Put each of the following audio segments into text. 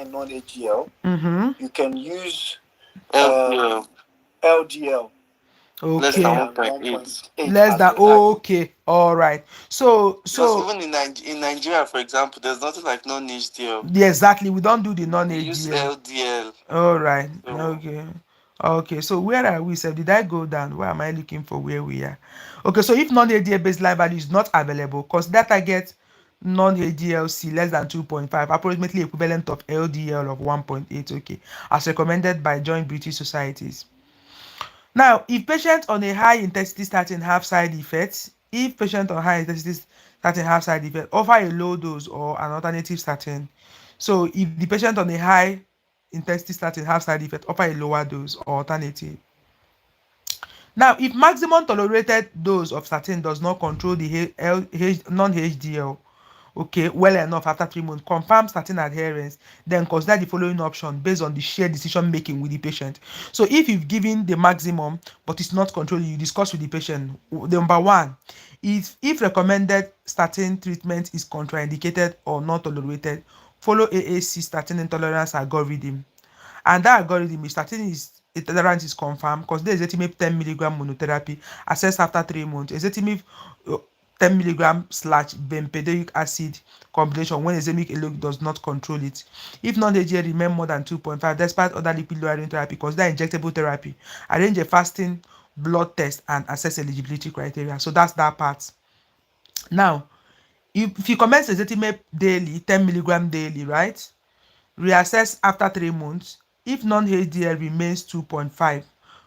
high non-HDL, Mm-hmm. you can use LDL less Okay. than 1.8 Less as than, your target. okay. All right. So Because even in Nigeria, for example, there's nothing like non-HDL. yeah, exactly. We don't do the We use non-HDL. LDL. All right. So Okay. Okay. So where are we? Sir? Did I go down? Where am I looking for where we are? Okay. So if non-HDL baseline value is not available, because that target non-HDLC less than 2.5, approximately equivalent of LDL of 1.8. Okay. As recommended by Joint British Societies. Now, if patient on a high intensity statin have side effects, if patient on high intensity statin have side effects, offer a low dose or an alternative statin. So if the patient on a high intensity statin have side effect, offer a lower dose or alternative. Now, if maximum tolerated dose of statin does not control the non-HDL, okay, well enough after 3 months, confirm statin adherence, then consider the following option based on the shared decision making with the patient. So if you've given the maximum but it's not controlling, you discuss with the patient. Number one, if recommended statin treatment is contraindicated or not tolerated, follow AAC statin intolerance algorithm. And that algorithm is statin is tolerance is confirmed. Consider ezetimibe 10 milligram monotherapy assessed after 3 months. Ezetimibe 10 milligram slash bempedoic acid combination when ezetimibe alone does not control it. If non-HDL remain more than 2.5 despite other lipid lowering therapy, consider injectable therapy. Arrange a fasting blood test and assess eligibility criteria. So that's that part. Now, if you commence ezetimibe daily, 10 milligram daily, right? Reassess after 3 months. If non-HDL remains 2.5,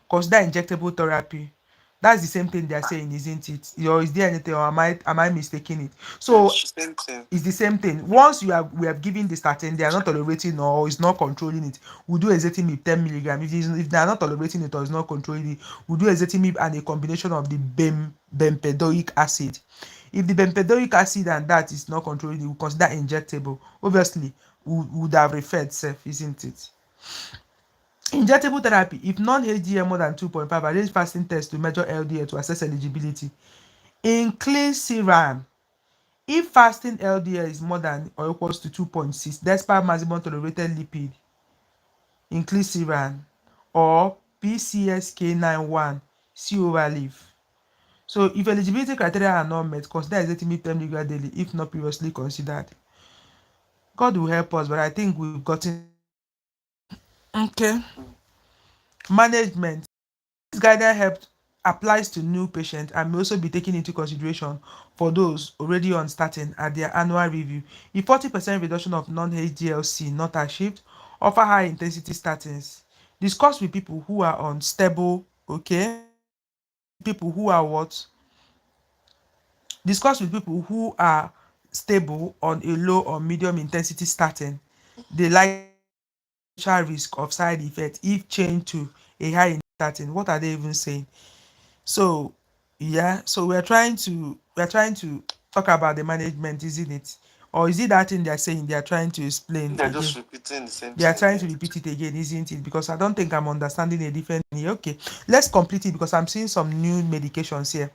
consider injectable therapy. That's the same thing they are saying, isn't it? Or is there anything, or am I mistaking it? So same thing. it's the same thing. Once we have given the statin, they are not tolerating or is not controlling it. We do ezetimibe 10 milligram. If they are not tolerating it or is not controlling it, we do ezetimibe and a combination of the bempedoic acid. If the bempedoic acid and that is not controlling it, we consider injectable. Obviously, we would have referred self, isn't it? Injectable therapy. If non-HDL more than 2.5, arrange fasting test to measure LDL to assess eligibility. Inclisiran. If fasting LDL is more than or equals to 2.6, despite maximum tolerated lipid, inclisiran or PCSK91, see overleaf. So if eligibility criteria are not met, consider ezetimibe 10 mg daily if not previously considered. God will help us, but I think we've gotten. Okay. Management. This guidance help applies to new patients and may also be taken into consideration for those already on statin at their annual review. If 40% reduction of non-HDLC not achieved, offer high intensity statins. Discuss with people who are on stable, okay? People who are what? Discuss with people who are stable on a low or medium intensity statin. They like risk of side effect if changed to a high statin. What are they even saying? So yeah, so we're trying to talk about the management, isn't it? Or is it that thing they're saying they are trying to explain They're just again? repeating the same They are thing trying to again. repeat it again, isn't it? Because I don't think I'm understanding a different thing here. Okay, let's complete it because I'm seeing some new medications here.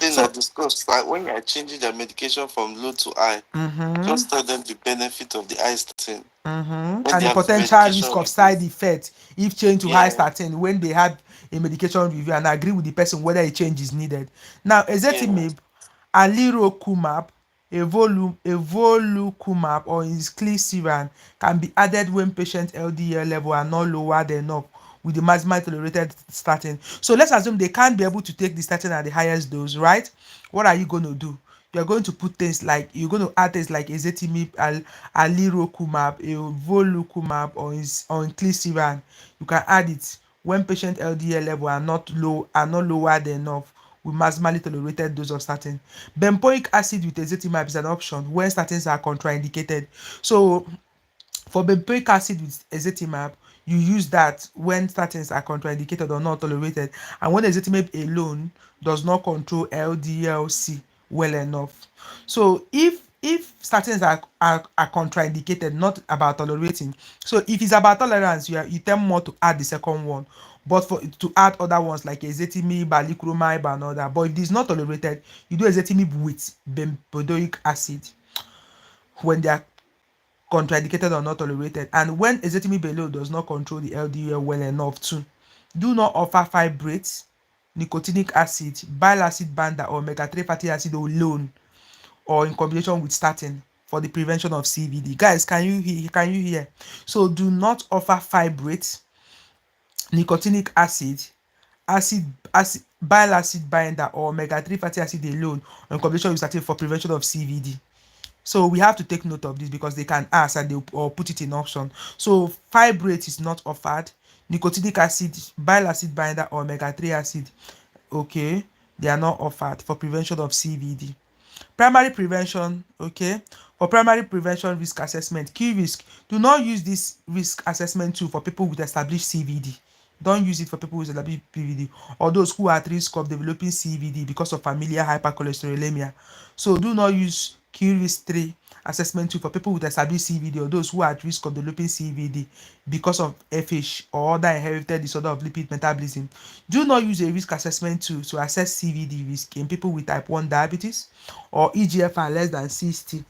Thing I So discussed, like when you're changing their medication from low to high, mm-hmm, just tell them the benefit of the high statin. mm-hmm. When And they the have the potential medication risk of review. side effect if change to high Yeah, statin when they have a medication review and agree with the person whether a change is needed. Now, yeah, ezetimibe, alirocumab, evolucumab, or inclisiran can be added when patient LDL level are not lower than enough with the maximum tolerated statin. So let's assume they can't be able to take the statin at the highest dose, right? What are you going to do? You're going to put things like you're going to add things like ezetimibe, alirocumab, evolucumab, or inclisiran. You can add it when patient LDL level are not lower than enough with maximally tolerated dose of statin. Benzoic acid with ezetimibe is an option when statins are contraindicated. So for benzoic acid with ezetimibe, you use that when statins are contraindicated or not tolerated, and when ezetimibe alone does not control LDL-C well enough. So if statins are contraindicated, not about tolerating, so if it's about tolerance, you tend more to add the second one, but for to add other ones like ezetimibe, balicromide, and other. But if it is not tolerated, you do ezetimibe with bempedoic acid when they are contraindicated or not tolerated. And when ezetimibe alone does not control the LDL well enough too, do not offer fibrates, nicotinic acid, bile acid binder, or omega-3 fatty acid alone or in combination with statin for the prevention of CVD. Guys, can you hear? So do not offer fibrates, nicotinic acid, bile acid binder, or omega-3 fatty acid alone or in combination with statin for prevention of CVD. So we have to take note of this because they can ask and they or put it in option. So fibrate is not offered. Nicotinic acid, bile acid binder, or omega-3 acid, okay, they are not offered for prevention of CVD. Primary prevention, okay. For primary prevention risk assessment, key risk, do not use this risk assessment tool for people with established CVD. Don't use it for people with established PVD or those who are at risk of developing CVD because of familial hypercholesterolemia. So do not use key risk 3 assessment tool for people with established CVD or those who are at risk of developing CVD because of FH or other inherited disorder of lipid metabolism. Do not use a risk assessment tool to assess CVD risk in people with type 1 diabetes or EGFR less than 60.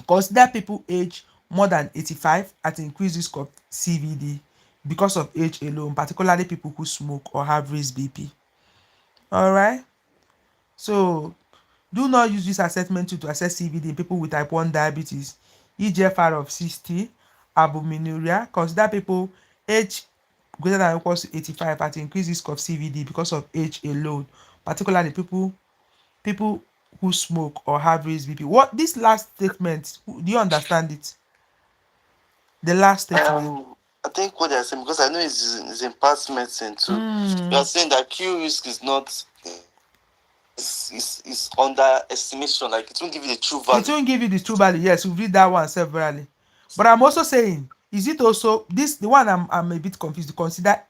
Consider people age more than 85 at increased risk of CVD because of age alone, particularly people who smoke or have raised BP. All right. So do not use this assessment tool to assess CVD in people with type 1 diabetes, EGFR of 60, albuminuria. Consider people age greater than or equal to 85 at increased risk of CVD because of age alone, particularly people who smoke or have raised BP. What this last statement, do you understand it? The last statement. I think what they're saying, because I know it's in past medicine too. You are saying that Q risk is not is under estimation, like it won't give you the true value. It won't give you the true value. Yes, we've read that one severally. But I'm also saying, is it also this the one I'm a bit confused to consider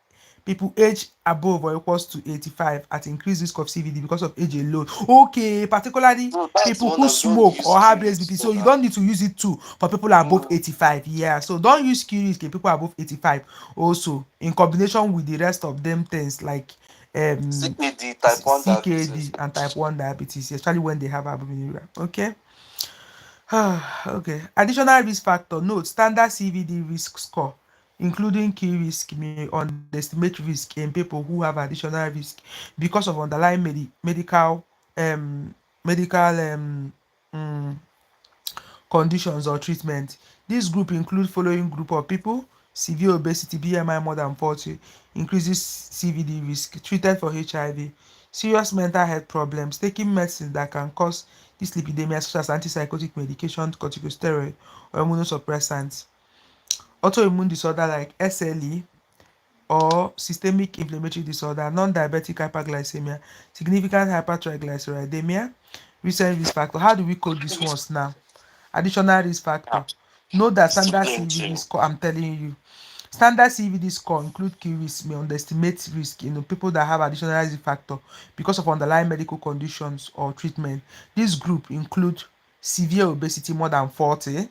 people age above or equals to 85 at increased risk of CVD because of age alone. Okay, particularly No, that's the people one who that we don't smoke use or have Q raised risk BP. for So you now. don't need to use it too for people above 85. Yeah, so don't use Q risk in people above 85 also in combination with the rest of them things like CKD, type 1 diabetes. CKD and type 1 diabetes, especially when they have albuminuria. Okay. Okay. Additional risk factor. Note, standard CVD risk score, including key risk, may underestimate risk in people who have additional risk because of underlying medical conditions or treatment. This group include following group of people: severe obesity, BMI more than 40, increases CVD risk, treated for HIV, serious mental health problems, taking medicines that can cause dyslipidemia such as antipsychotic medication, corticosteroid, or immunosuppressants, autoimmune disorder like SLE or systemic inflammatory disorder, non-diabetic hyperglycemia, significant hypertriglyceridemia, recent risk factor. How do we code these ones now? Additional risk factor. Note that standard CVD score, I'm telling you, standard CVD score include key risk may underestimate risk in people that have additional risk factor because of underlying medical conditions or treatment. This group include severe obesity more than 40.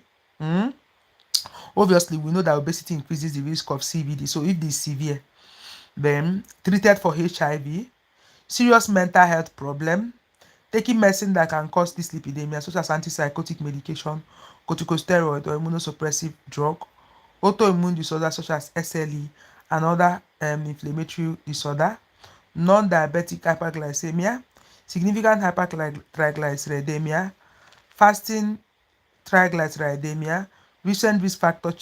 Obviously, we know that obesity increases the risk of CVD. So if this severe, then treated for HIV, serious mental health problem, taking medicine that can cause dyslipidemia such as antipsychotic medication, corticosteroid or immunosuppressive drug, autoimmune disorders such as SLE and other inflammatory disorder, non-diabetic hyperglycemia, significant hypertriglyceridemia, fasting triglyceridemia, recent risk factor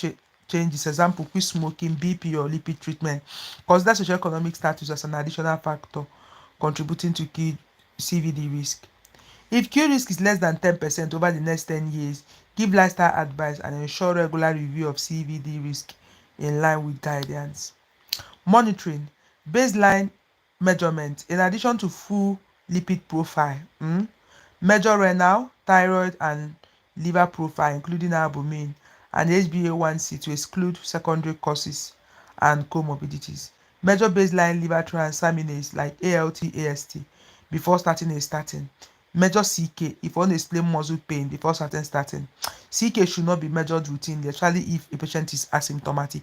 changes, example, quit smoking, BP or lipid treatment. Consider socioeconomic status as an additional factor contributing to CVD risk. If Q risk is less than 10% over the next 10 years, give lifestyle advice and ensure regular review of CVD risk in line with guidance. Monitoring, baseline measurement. In addition to full lipid profile, measure renal, thyroid, and liver profile, including albumin and HbA1c to exclude secondary causes and comorbidities. Measure baseline liver transaminase like ALT, AST before starting a statin. Measure CK if you want to explain muscle pain before starting statin. CK should not be measured routinely, especially if a patient is asymptomatic.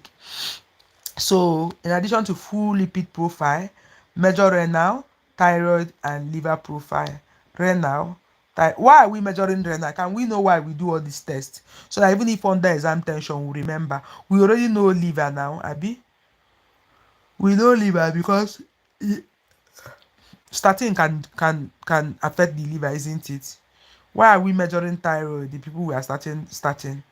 So, in addition to full lipid profile, measure renal, thyroid, and liver profile. Renal, Why are we measuring renal? Can we know why we do all these tests? So that even if under exam tension, we remember. We already know liver now, Abi. We know liver because statin can affect the liver, isn't it? Why are we measuring thyroid? The people we are starting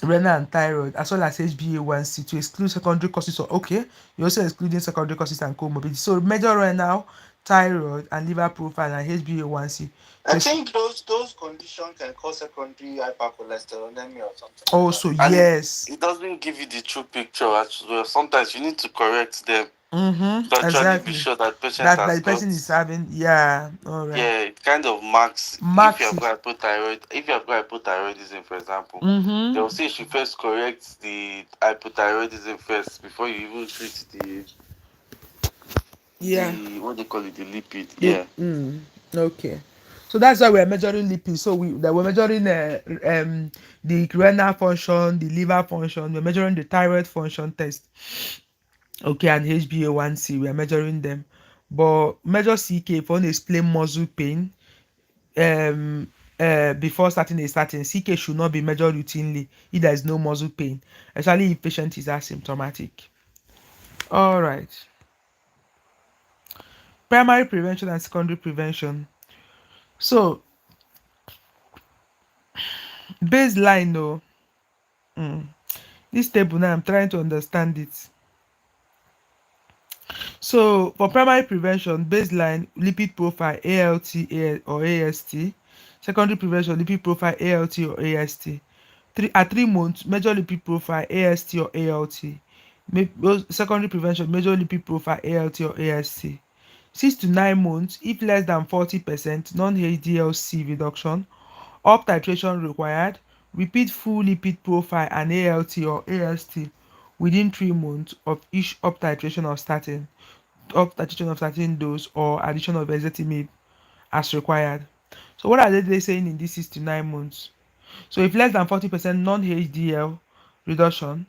renal and thyroid, as well as HbA1c to exclude secondary causes of, okay, you're also excluding secondary causes and comorbidity. So measure renal, thyroid, and liver profile and HbA1c. I think those conditions can cause secondary hypercholesterolemia or something. Also, And yes. it doesn't give you the true picture as well. Sometimes you need to correct them to actually Exactly. be sure that patient That has the person got, is having, yeah, all right. yeah, it kind of marks if you have got hypothyroid. If you have got hypothyroidism, for example, they'll say you should first correct the hypothyroidism first before you even treat the what they call it, the lipid. Yeah. Okay. So that's why we're measuring lipids. So we're measuring the renal function, the liver function. We're measuring the thyroid function test. Okay, and HbA1c. We're measuring them. But measure CK if you want to explain muscle pain. Before starting a statin, CK should not be measured routinely if there is no muscle pain, especially if patient is asymptomatic. All right. Primary prevention and secondary prevention. So baseline, no. This table now, I'm trying to understand it. So for primary prevention, baseline lipid profile ALT or AST. Secondary prevention lipid profile ALT or AST. At 3 months, measure lipid profile AST or ALT. Secondary prevention, measure lipid profile ALT or AST. 6 to 9 months, if less than 40% non-HDL-C reduction, up titration required. Repeat full lipid profile and ALT or AST within 3 months of each up titration of statin dose or addition of ezetimibe as required. So what are they saying in this 6 to 9 months? So if less than 40% non-HDL reduction,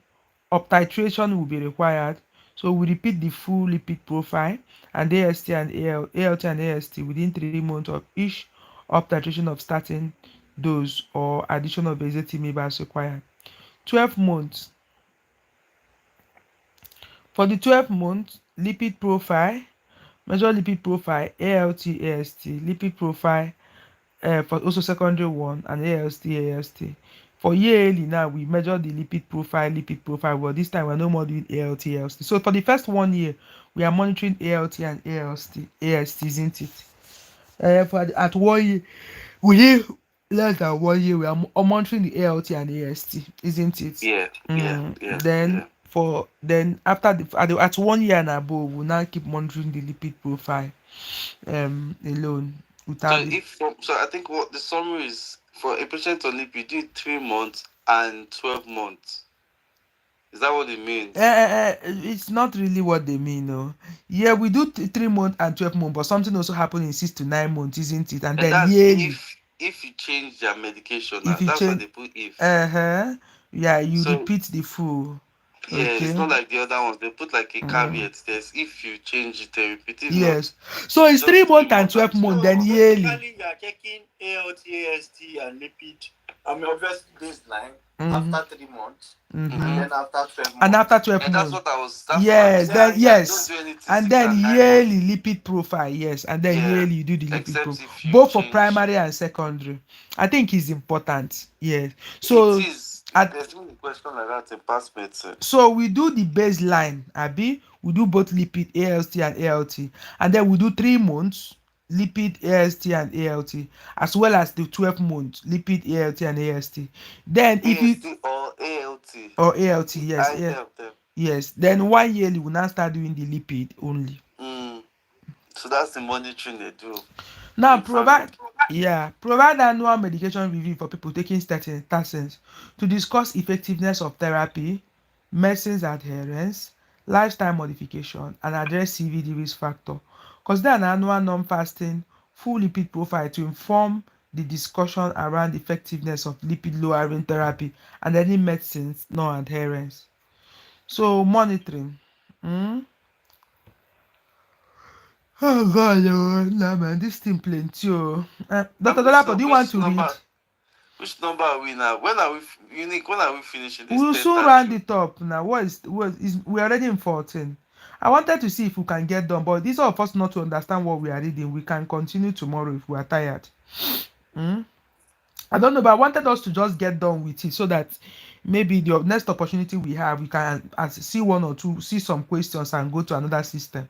up titration will be required. So we repeat the full lipid profile and AST and ALT and AST within 3 months of each up titration of statin dose or addition of ezetimibe as required. 12 months. For the 12 months, lipid profile, measure lipid profile, ALT, AST, lipid profile for also secondary one and AST. For yearly now, we measure the lipid profile, but this time we're no more doing ALT, AST. So for the first 1 year, we are monitoring ALT and AST, isn't it? At 1 year, within less than 1 year, we are monitoring the ALT and AST, isn't it? Yeah. Then after at 1 year and above, we'll now keep monitoring the lipid profile alone without So I think what the summary is for a patient on lipid, you do it 3 months and 12 months. Is that what it means? It's not really what they mean, no. Yeah, we do 3 months and 12 months, but something also happened in 6 to 9 months, isn't it? And then that's yearly. If you change their medication, If you that's change, why they put if. Yeah, you So, repeat the full. Yeah, it's not like the other ones. They put like a caveat. There's if you change it, they repeat it. Yes. So it's 3 months and 12 months, then yearly. Basically, you are checking ALT, AST, and lipid. I mean, obviously baseline after 3 months, and then after 12 months. And after 12 And months. that's what I was. Yes, then yes. Don't do anything And 6 then and 9 yearly months. lipid profile, yes. And then Yeah, yearly you do the lipid except profile. if you Both for change. primary and secondary. I think it's important. Yes. So It is. There's been a question like that in past medicine. so we do the baseline, Abi. We do both lipid AST and ALT. And then we do 3 months lipid AST and ALT, as well as the 12 months lipid ALT and AST. Then if AST you or ALT. or ALT, yes. Either of them. Yes. Then 1 yearly we now start doing the lipid only. So that's the monitoring they do. Now provide annual medication review for people taking statins to discuss effectiveness of therapy, medicines adherence, lifestyle modification, and address CVD risk factor. Consider an annual non-fasting full lipid profile to inform the discussion around the effectiveness of lipid lowering therapy and any medicines non-adherence. So monitoring. Oh God, oh, nah, man, this thing plenty. Oh. Dr. Which, Dolapo, do you want to number? read? Which number are we now? When are we unique? When are we finishing this? We'll soon round it up now. We're already in 14. I wanted to see if we can get done, but these of us not to understand what we are reading. We can continue tomorrow if we are tired. Hmm? I don't know, but I wanted us to just get done with it so that maybe the next opportunity we have, we can see one or two, see some questions and go to another system.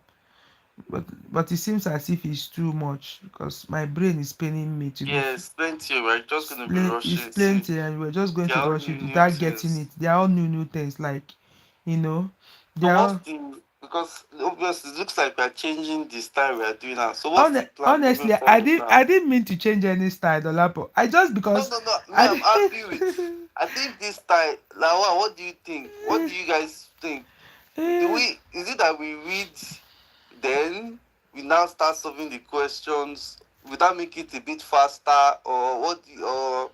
But it seems as if it's too much because my brain is paining me to be. Yes, plenty. We're just going to be rushing. It's plenty, and we're just going to rush it without getting it. They are all new things, like, you know. They are because obviously it looks like we're changing the style we are doing now. So what's the plan? Honestly, I didn't mean to change any style, Dolapo. I just because no. I'm happy with. I think this style. Lawa, what do you think? What do you guys think? Is it that we read, then we now start solving the questions without making it a bit faster, or what? Or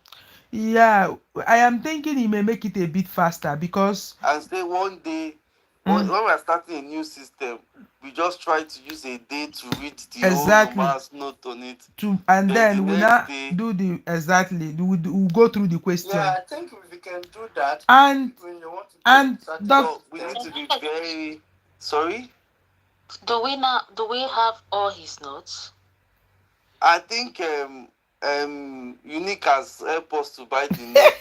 yeah, I am thinking he may make it a bit faster because and say one day when we're starting a new system, we just try to use a day to read the whole mass note on it. And then we now do the we'll go through the question. Yeah, I think we can do that. And when you want to we need to be very sorry. Do we have all his notes? I think Unique has helped us to buy the notes.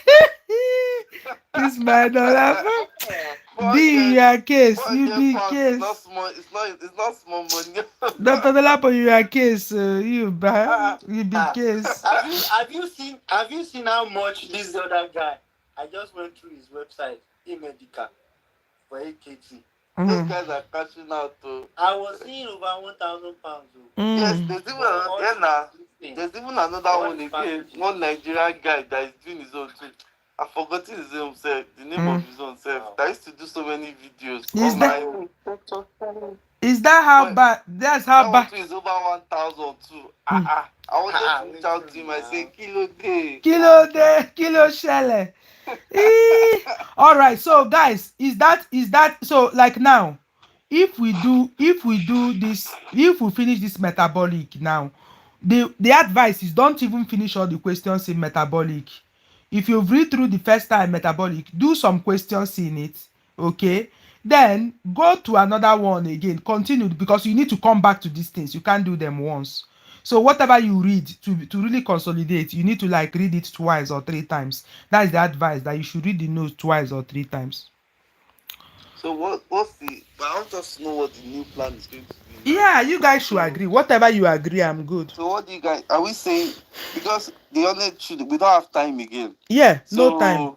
This man don't laugh. Be your case. You be case. It's not small money. Dr. Dolapo, you are case. You buy. You be case. Have you seen how much this other guy? I just went through his website, eMedica, for AKT. Those guys are cashing out too. I was seeing over £1,000. Yes, there's even another one again. One Nigerian guy that is doing his own thing. I've forgotten his own self, the name of his own self. That used to do so many videos. Is that how bad? That's how bad. That one is over 1,000 too. I wanted to reach out to him. I say, Kilo shele. All right, so guys, is that so? Like now, if we do this, if we finish this metabolic now, the advice is don't even finish all the questions in metabolic. If you read through the first time metabolic, do some questions in it, okay? Then go to another one again, continue, because you need to come back to these things. You can't do them once. So whatever you read to really consolidate, you need to like read it twice or 3 times. That is the advice, that you should read the notes twice or 3 times. So what's the? I want us to know what the new plan is going to be. Yeah, you guys should agree. Whatever you agree, I'm good. So what do you guys? Are we saying, because the honest truth, we don't have time again? Yeah, so, no time.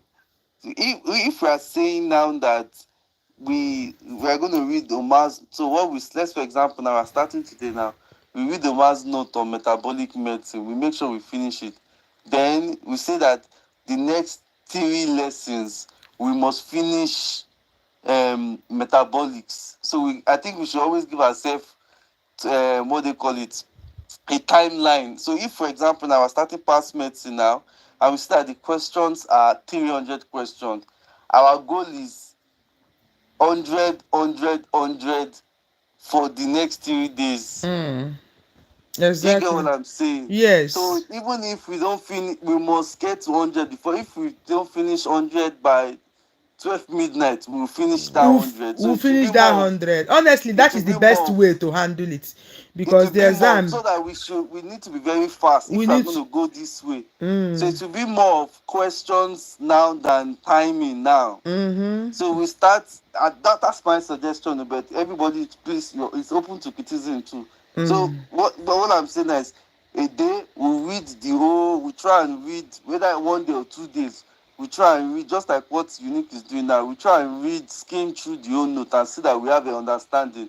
If we are saying now that we are going to read Omar's, so what we, let's for example now, we're starting today now. We read Omar's note on metabolic medicine. We make sure we finish it. Then we say that the next 3 lessons we must finish metabolics. So I think we should always give ourselves what they call it, a timeline. So if, for example, now we're starting past medicine now, and we see that the questions are 300 questions, our goal is 100 for the next 3 days. Exactly. You get what I'm saying? Yes. So even if we don't finish, we must get to 100 before. If we don't finish 100 by 12 midnight, we'll finish that 100. We'll finish that 100. Honestly, that is the best way to handle it, because the exam. So that we need to be very fast if we're going to go this way. So it will be more of questions now than timing now. So we start. That's my suggestion. But everybody, please, it's open to criticism too. So what I'm saying is, a day we'll read the whole. We try and read whether 1 day or 2 days. We try and read, just like what Unique is doing now. We try and read, skim through the whole note and see that we have an understanding.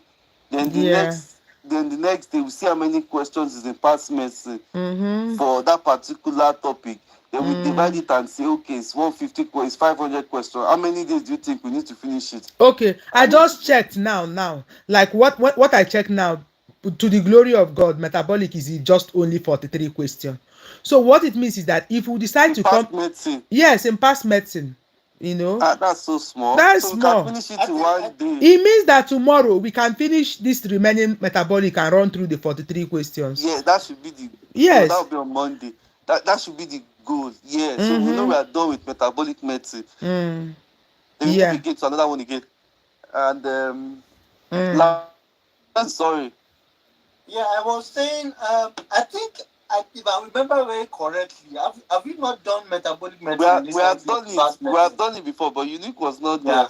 Then the next day we see how many questions is in past medicine for that particular topic. Then we divide it and say, okay, it's 150, it's 500 questions. How many days do you think we need to finish it? Okay, I just checked now. Like what I checked now, to the glory of God, metabolic is just only 43 questions. So what it means is that if we decide to come, medicine. Yes, in past medicine. you know. That's so small. That's so we small. can finish it in one day. It means that tomorrow we can finish this remaining metabolic and run through the 43 questions. Yeah, that should be the yes. So that will be on Monday. That should be the goal. Yeah. So we know we are done with metabolic medicine. Then we move again to another one again. And sorry. Yeah, I was saying, I think, if I remember very correctly, have we not done metabolic medicine? We have done it. We have done it before, but Unique was not there.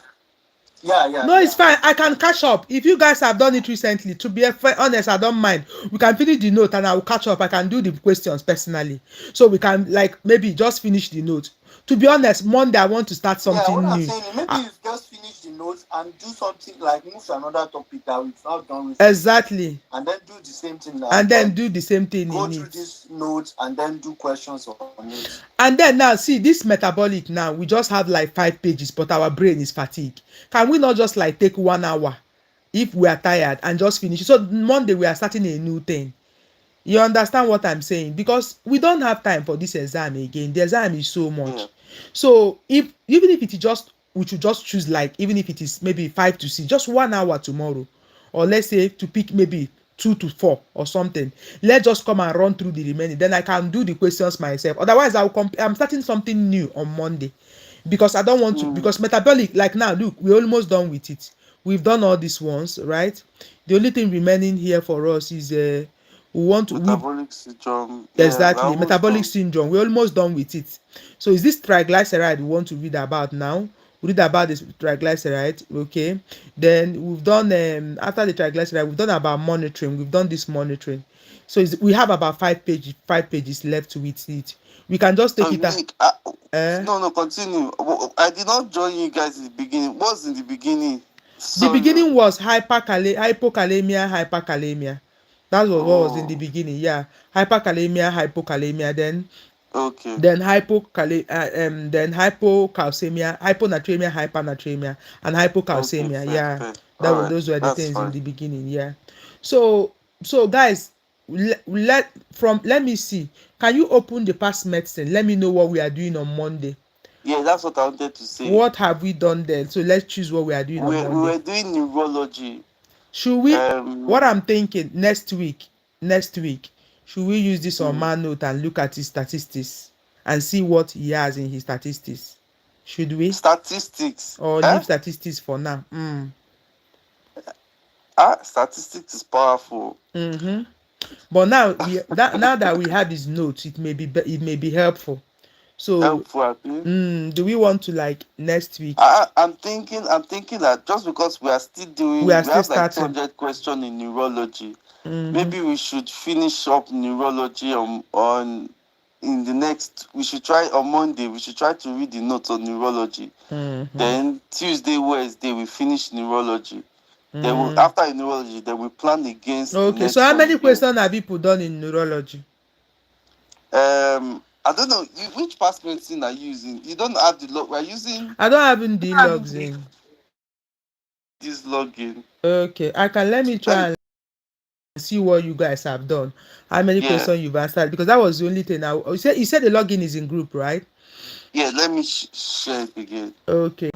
Yeah. No, it's fine. I can catch up. If you guys have done it recently, to be honest, I don't mind. We can finish the note and I will catch up. I can do the questions personally. So we can, like, maybe just finish the note. To be honest, Monday I want to start something what new. I'm saying, maybe you just finish the notes and do something like move to another topic that we've not done recently. Exactly. And then do the same thing now. And then do the same thing. Go through these notes and then do questions on it. And then now, see, this metabolic now, we just have like 5 pages, but our brain is fatigued. Can we not just like take 1 hour if we are tired and just finish? So Monday we are starting a new thing. You understand what I'm saying? Because we don't have time for this exam again. The exam is so much. So even if it is just, we should just choose, like, even if it is maybe 5 to 6, just 1 hour tomorrow, or let's say to pick maybe 2 to 4 or something. Let's just come and run through the remaining. Then I can do the questions myself. Otherwise, I'm starting something new on Monday, because I don't want to. Because metabolic, like now, look, we're almost done with it. We've done all these ones, right? The only thing remaining here for us is we want to metabolic syndrome. Exactly, metabolic syndrome. We're almost done with it. So is this triglyceride we want to read about now? We read about this triglyceride, okay? Then we've done after the triglyceride, we've done about monitoring. We've done this monitoring. So we have about 5 pages left with it. We can just take it. No, continue. I did not join you guys in the beginning. What's in the beginning? The beginning was hypokalemia, hyperkalemia. That was what was in the beginning. Yeah, hyperkalemia, hypokalemia. Then then hypocalcemia, hyponatremia, hypernatremia, and hypocalcemia. Yeah, those were the things in the beginning. Yeah. So guys, let me see. Can you open the past medicine? Let me know what we are doing on Monday. Yeah, that's what I wanted to say. What have we done then? So let's choose what we are doing on Monday. We were doing neurology. Should we? What I'm thinking, next week, should we use this on ManNote and look at his statistics and see what he has in his statistics? Should we? Statistics. Or leave statistics for now? Statistics is powerful. But now now that we have his notes, it may be helpful. So helpful, do we want to, like, next week? I'm thinking that just because we are still doing, we have like 200 questions in neurology, maybe we should finish up neurology on in the next. We should try on Monday. We should try to read the notes on neurology. Then Tuesday, Wednesday, we finish neurology. Then after neurology, then we plan against. Okay. So how many questions have people done in neurology? I don't know which past medicine are you using. You don't have the log. We're using. I don't have the logs in. This login. Okay, let me try and see what you guys have done. How many questions you've answered? Because that was the only thing. You said the login is in group, right? Yeah. Let me share it again. Okay.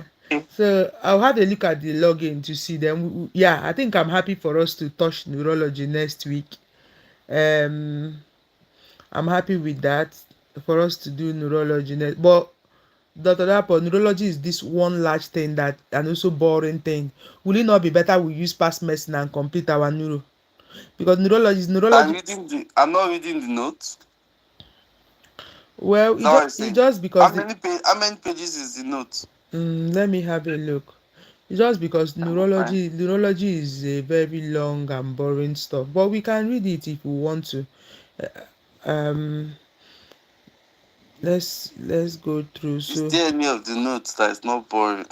So I'll have a look at the login to see them. Yeah, I think I'm happy for us to touch neurology next week. I'm happy with that. For us to do neurology next. But Dr. Dapo, neurology is this one large thing that, and also boring thing. Will it not be better we use past medicine and complete our neuro? Because neurology. I'm not reading the notes. Well, it's just because. How many pages is the note? Let me have a look. It's just because neurology is a very long and boring stuff. But we can read it if we want to. Let's go through. Is there any of the notes that is not boring?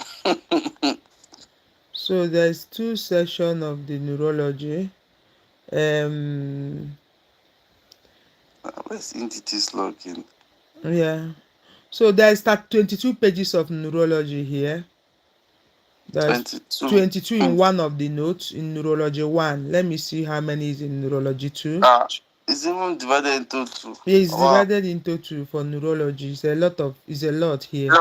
So there's 2 sessions of the neurology. Where's entities login? Yeah. So there's 22 pages of neurology here. There's 22 in one of the notes in neurology 1. Let me see how many is in neurology 2. It's even divided into 2. Yeah, it's divided into 2 for neurology. It's a lot here.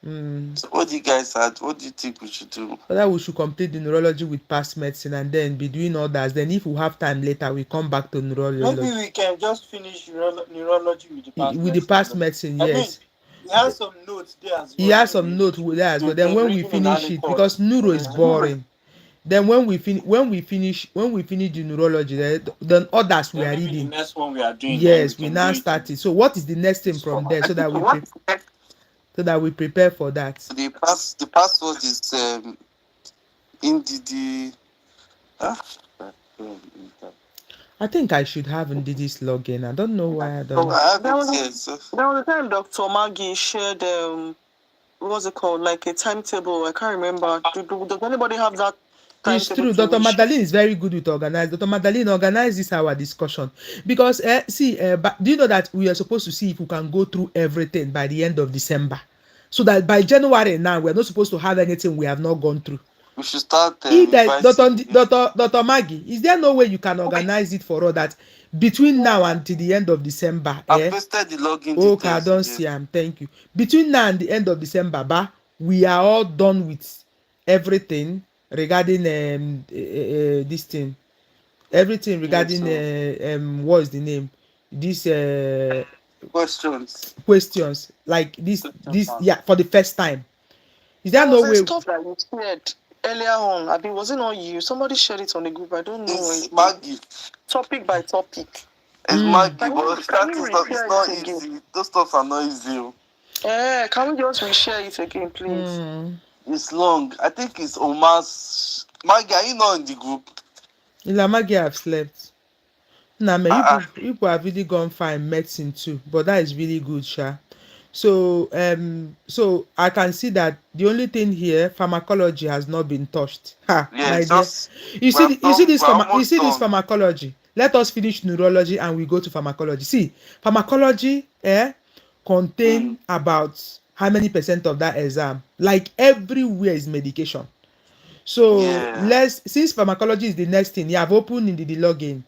So what do you guys had? What do you think we should do? Whether we should complete the neurology with past medicine and then be doing others. Then if we have time later, we come back to neurology. Maybe we can just finish neurology with the past medicine. Yes. He has some notes there as well. He has some notes there as well. Then when we finish it, because neuro is boring. Then when we finish the neurology, then others we are reading. The next one we are doing. Yes, we now start it. So what is the next thing from there, so that we prepare for that? The password is NDD. I think I should have Ndidi's login. I don't know why I don't. There was a time Dr. Maggie shared what's it called, like a timetable. I can't remember. Does anybody have that? It's true. Dr. Madeline is very good with organize. Dr. Madeline organizes our discussion because but do you know that we are supposed to see if we can go through everything by the end of December, so that by January now we are not supposed to have anything we have not gone through. We should start. Dr. Maggie, is there no way you can organize it for us that between now and till the end of December? I've pasted the login. Okay, I don't see him. Thank you. Between now and the end of December, we are all done with everything regarding this thing. Everything regarding what is the name? This questions like this for the first time. Is there no way? Stuff that you shared earlier on, I mean, was it not you? Somebody shared it on the group. I don't know. It's Maggie. Topic by topic. It's Maggie, but it's not easy. Those stuff are not easy. Can we just reshare it again, please? It's long. I think it's Omar's. Maggie, are you not in the group? Maggie, I've slept. Nah, man, people have really gone fine medicine too, but that is really good, Sha. So I can see that the only thing here, pharmacology has not been touched. You see this pharmacology. Let us finish neurology and we go to pharmacology. See, pharmacology contain about how many percent of that exam? Like everywhere is medication. So since pharmacology is the next thing, you have opened in the login.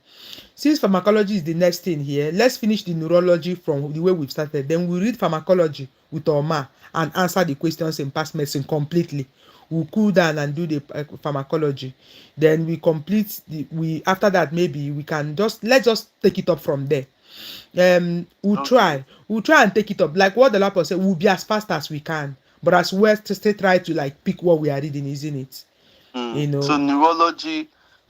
Since pharmacology is the next thing here, let's finish the neurology from the way we've started. Then we read pharmacology with Omar and answer the questions in past medicine completely. We'll cool down and do the pharmacology. Then we complete after that maybe we can let's just take it up from there. We'll try and take it up. Like what the laptop said, we'll be as fast as we can. But as well to still try to like pick what we are reading, isn't it? You know. So neurology.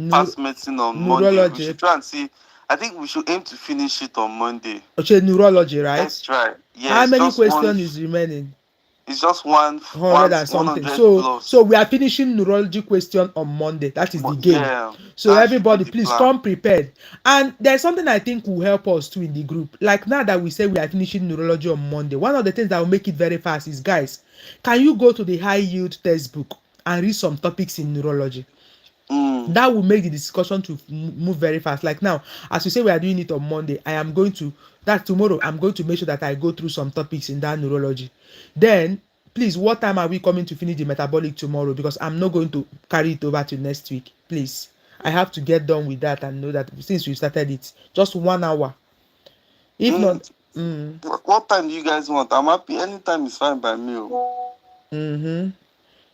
Past medicine on Monday. We should try and see. I think we should aim to finish it on Monday. Okay, neurology, right? Let's try. Yes, how many questions is remaining? It's just 100 and something. So we are finishing neurology question on Monday. That is the game. Yeah, so everybody, please come prepared. And there's something I think will help us too in the group. Like now that we say we are finishing neurology on Monday, one of the things that will make it very fast is, guys, can you go to the high yield textbook and read some topics in neurology? That will make the discussion to move very fast. Like now, as we say we are doing it on Monday, tomorrow I'm going to make sure that I go through some topics in that neurology. Then please, what time are we coming to finish the metabolic tomorrow? Because I'm not going to carry it over to next week. Please, I have to get done with that and know that since we started it, just 1 hour. If not, what time do you guys want? I'm happy. Anytime is fine by me.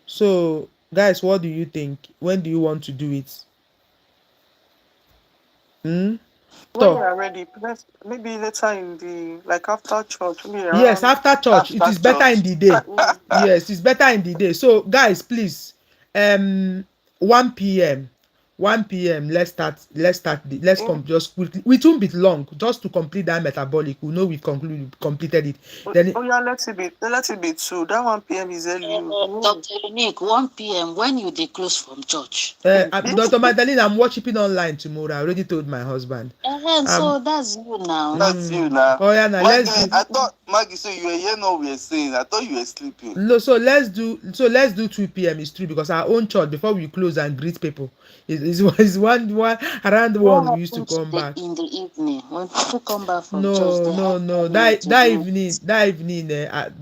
So guys, what do you think? When do you want to do it? When we are ready, maybe later in the after church. Yes, after church. It is better in the day. Yes, it's better in the day. So guys, please, 1 p.m. 1 p.m. Let's come just quickly. We won't be long just to complete that metabolic. We know we've completed it. Then let it be 2. That 1 p.m. is early. Dr. Unique, 1 p.m. when you close from church. Dr. Magdalene, I'm watching online tomorrow. I already told my husband. So that's you now. That's you now. Oh yeah, now I thought Maggie, so you were here now we were saying. I thought you were sleeping. No, so let's do 2 p.m. It's true because our own church before we close and greet people. It's one around 1 we used to come back. In the evening when people come back from church. No. That evening,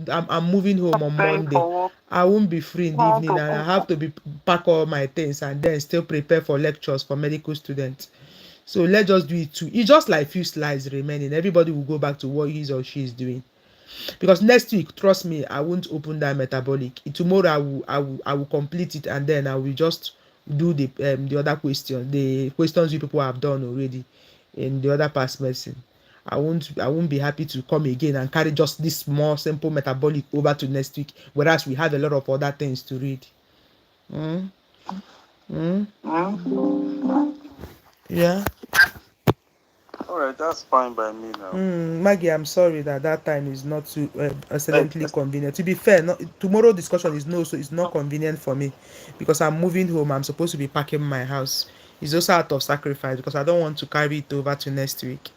I'm moving home on Monday. I won't be free in the evening, and I have to pack all my things and then still prepare for lectures for medical students. So let's just do it too. It's just like few slides remaining. Everybody will go back to what he or she is doing. because next week, trust me, I won't open that metabolic. Tomorrow I will complete it, and then I will just do the other question, the questions you people have done already in the other past medicine. I won't be happy to come again and carry just this small simple metabolic over to next week, whereas we have a lot of other things to read. Yeah. All right, that's fine by me now. Maggie, I'm sorry that time is not too excellently convenient. To be fair, tomorrow discussion is not convenient for me because I'm moving home. I'm supposed to be packing my house. It's also out of sacrifice because I don't want to carry it over to next week.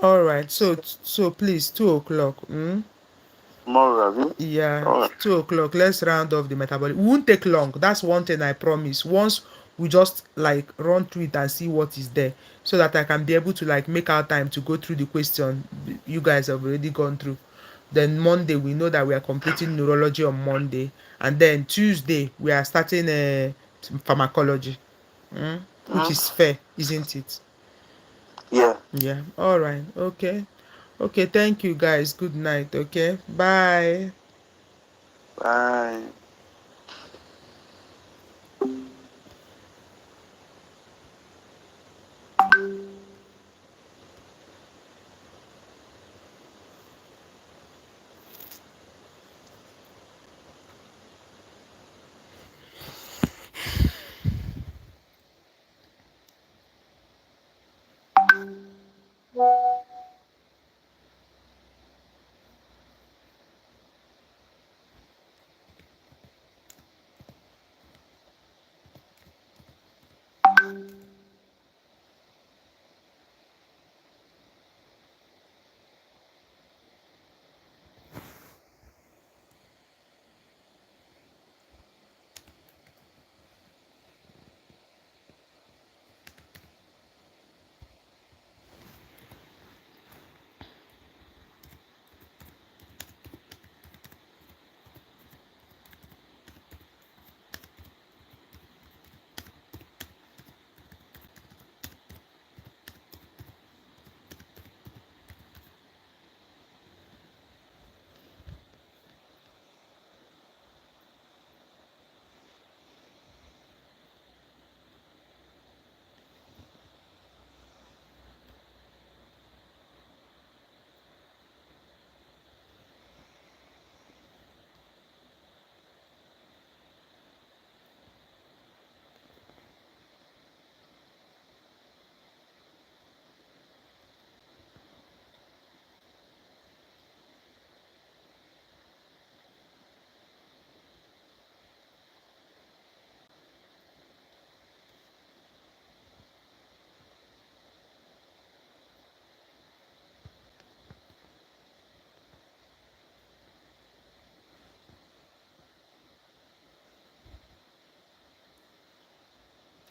All right, so please 2 o'clock. Tomorrow, have you? Yeah, All right. 2 o'clock. Let's round off the metabolic. It won't take long. That's one thing I promise. Once we just like run through it and see what is there, so that I can be able to like make our time to go through the question you guys have already gone through. Then Monday we know that we are completing neurology on Monday, and then Tuesday we are starting pharmacology, which is fair, isn't it? Yeah. Yeah. All right. Okay. Okay. Thank you guys. Good night. Okay. Bye. Bye.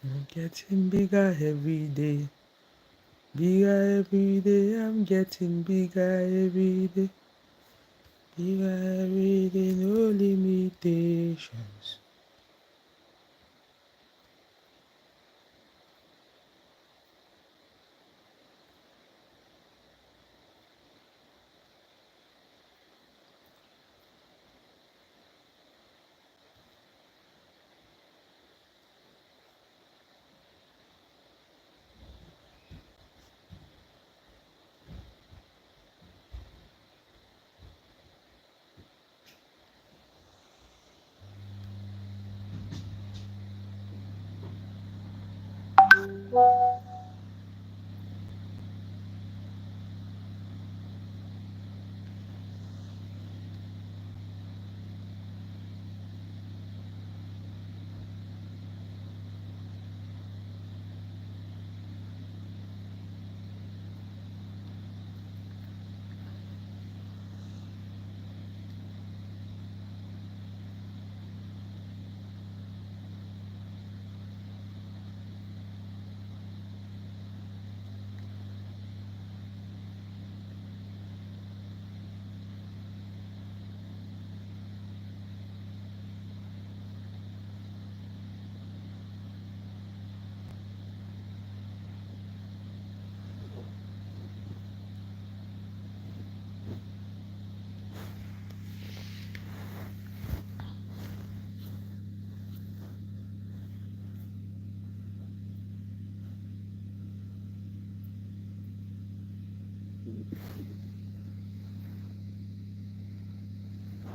I'm getting bigger every day. Bigger every day. I'm getting bigger every day. Bigger every day. No limitations.